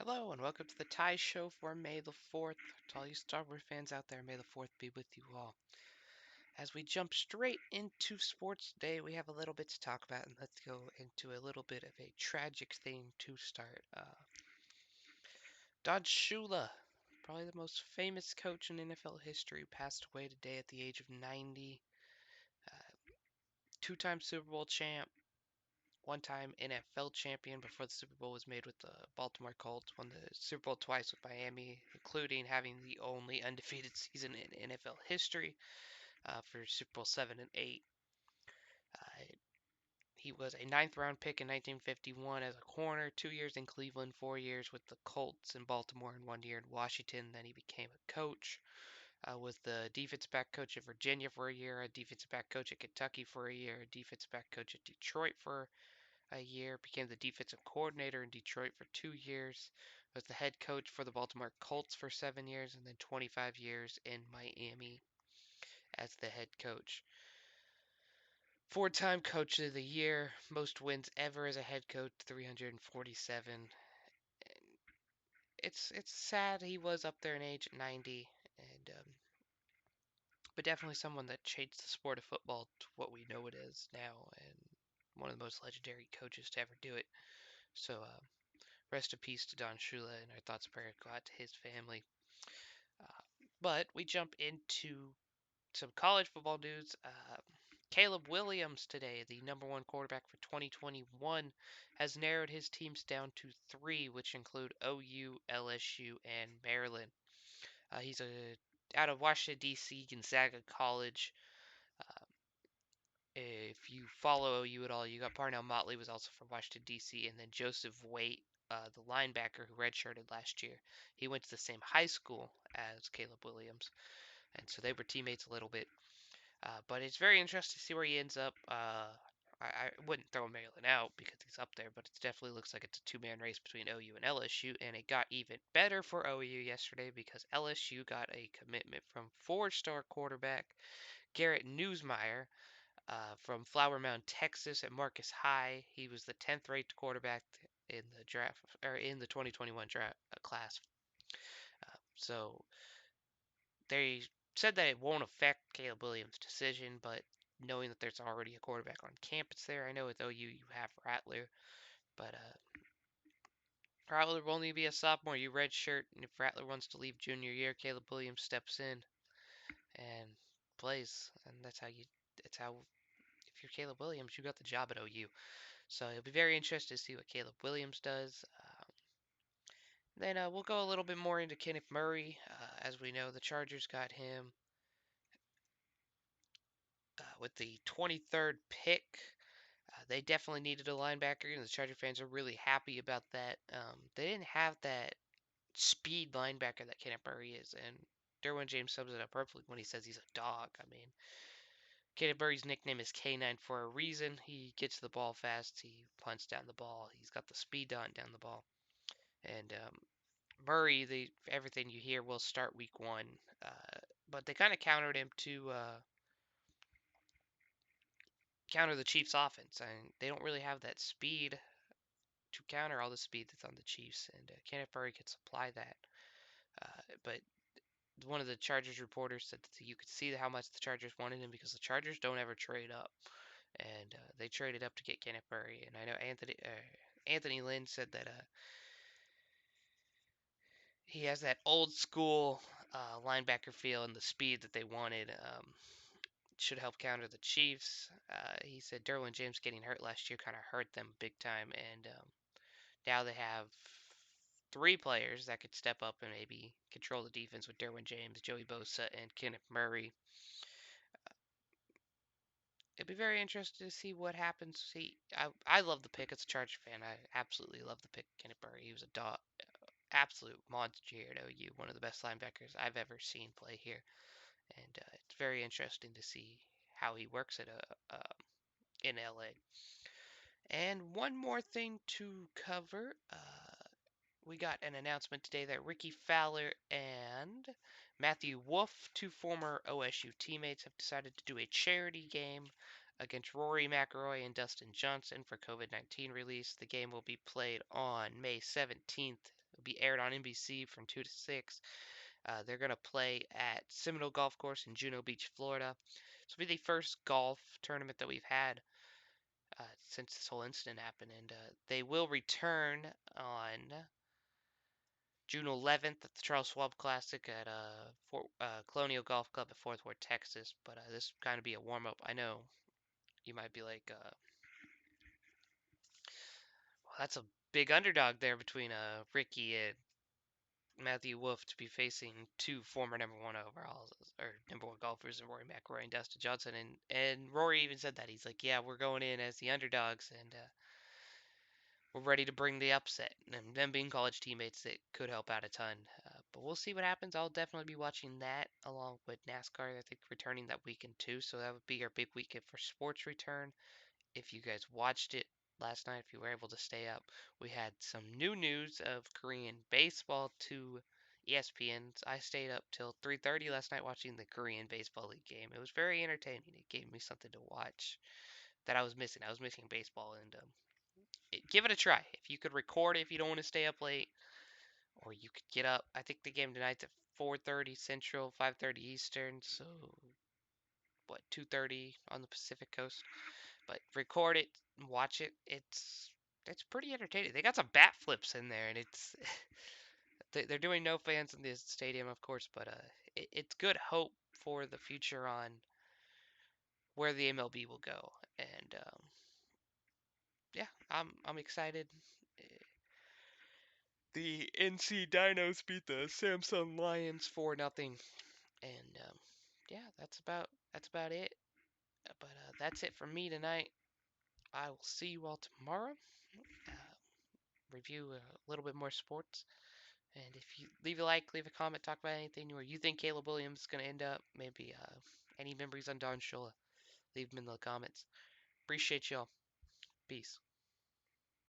Hello and welcome to the Tie Show for May the 4th. To all you Star Wars fans out there, May the 4th be with you all. As we jump straight into sports today, we have a little bit to talk about, and let's go into a little bit of a tragic thing to start. Don Shula, probably the most famous coach in NFL history, passed away today at the age of 90. Two-time Super Bowl champ, one-time NFL champion before the Super Bowl was made with the Baltimore Colts, won the Super Bowl twice with Miami, including having the only undefeated season in NFL history for Super Bowl 7 and 8. Uh, he was a ninth round pick in 1951 as a corner, 2 years in Cleveland, 4 years with the Colts in Baltimore, and 1 year in Washington. Then he became a coach. Was the defensive back coach at Virginia for a year, a defensive back coach at Kentucky for a year, a defensive back coach at Detroit for a year, became the defensive coordinator in Detroit for 2 years, was the head coach for the Baltimore Colts for 7 years, and then 25 years in Miami as the head coach. Four-time coach of the year, most wins ever as a head coach, 347. And it's sad he was up there in age at 90, and but definitely someone that changed the sport of football to what we know it is now, and one of the most legendary coaches to ever do it. So rest in peace to Don Shula, and our thoughts and prayers go out to his family. But we jump into some college football news. Caleb Williams today, the number one quarterback for 2021, has narrowed his teams down to three, which include OU, LSU, and Maryland. He's out of Washington, D.C., Gonzaga College. Uh, if you follow OU at all, you got Parnell Motley was also from Washington, D.C., and then Joseph Waite, the linebacker who redshirted last year. He went to the same high school as Caleb Williams, and so they were teammates a little bit. But it's very interesting to see where he ends up. I wouldn't throw Maryland out because he's up there, but it definitely looks like it's a two-man race between OU and LSU, and it got even better for OU yesterday because LSU got a commitment from four-star quarterback Garrett Newsmeyer from Flower Mound, Texas, at Marcus High. He was the 10th ranked quarterback in the draft or in the 2021 draft class. So they said that it won't affect Caleb Williams' decision, but knowing that there's already a quarterback on campus there, I know with OU you have Rattler, but Rattler will only be a sophomore. You redshirt, and if Rattler wants to leave junior year, Caleb Williams steps in and plays, and that's how you. That's how. If you're Caleb Williams, you got the job at OU. So it'll be very interesting to see what Caleb Williams does. Then we'll go a little bit more into Kenneth Murray. As we know, the Chargers got him with the 23rd pick. They definitely needed a linebacker, and the Charger fans are really happy about that. They didn't have that speed linebacker that Kenneth Murray is, and Derwin James sums it up perfectly when he says he's a dog. I mean, Kenneth Murray's nickname is K9 for a reason. He gets the ball fast. He punts down the ball. He's got the speed down the ball. And Murray, everything you hear will start week one, but they kind of countered him to counter the Chiefs' offense, and they don't really have that speed to counter all the speed that's on the Chiefs, and Kenneth Murray could supply that. But one of the Chargers reporters said that you could see how much the Chargers wanted him because the Chargers don't ever trade up, and they traded up to get Kenneth Murray. And I know Anthony Lynn said that he has that old school linebacker feel and the speed that they wanted. Should help counter the Chiefs. He said Derwin James getting hurt last year kind of hurt them big time, and now they have three players that could step up and maybe control the defense with Derwin James, Joey Bosa, and Kenneth Murray. It'd be very interesting to see what happens. See, I love the pick as a Charger fan. I absolutely love the pick, Kenneth Murray. He was a absolute monster here at OU, one of the best linebackers I've ever seen play here, and it's very interesting to see how he works in LA. And one more thing to cover. We got an announcement today that Ricky Fowler and Matthew Wolf, two former OSU teammates, have decided to do a charity game against Rory McIlroy and Dustin Johnson for COVID-19 release. The game will be played on May 17th. It'll be aired on NBC from 2 to 6. They're going to play at Seminole Golf Course in Juno Beach, Florida. This will be the first golf tournament that we've had since this whole incident happened, and they will return on June 11th at the Charles Schwab Classic at Colonial Golf Club at Fort Worth, Texas. But this will kind of be a warm up. I know you might be like, well, that's a big underdog there between Ricky and Matthew Wolff to be facing two former number one overalls or number one golfers in Rory McIlroy and Dustin Johnson. And Rory even said that he's like, yeah, we're going in as the underdogs, and we're ready to bring the upset. And them being college teammates, it could help out a ton. But we'll see what happens. I'll definitely be watching that along with NASCAR. I think returning that weekend too. So that would be our big weekend for sports return. If you guys watched it last night, if you were able to stay up, we had some new news of Korean baseball to ESPN. I stayed up till 3:30 last night watching the Korean Baseball League game. It was very entertaining. It gave me something to watch that I was missing. I was missing baseball, and give it a try. If you could record it, if you don't want to stay up late, or you could get up. I think the game tonight's at 4:30 Central, 5:30 Eastern. So what, 2:30 on the Pacific Coast. But record it, watch it. It's pretty entertaining. They got some bat flips in there, and it's they're doing no fans in this stadium, of course, but it's good hope for the future on where the MLB will go. And yeah, I'm excited. The NC Dinos beat the Samsung Lions 4-0, and yeah, that's about it. But that's it from me tonight. I will see you all tomorrow. Uh, Review a little bit more sports. And if you leave a like, leave a comment, talk about anything where you think Caleb Williams is going to end up, maybe any memories on Don Shula, leave them in the comments. Appreciate y'all. Peace.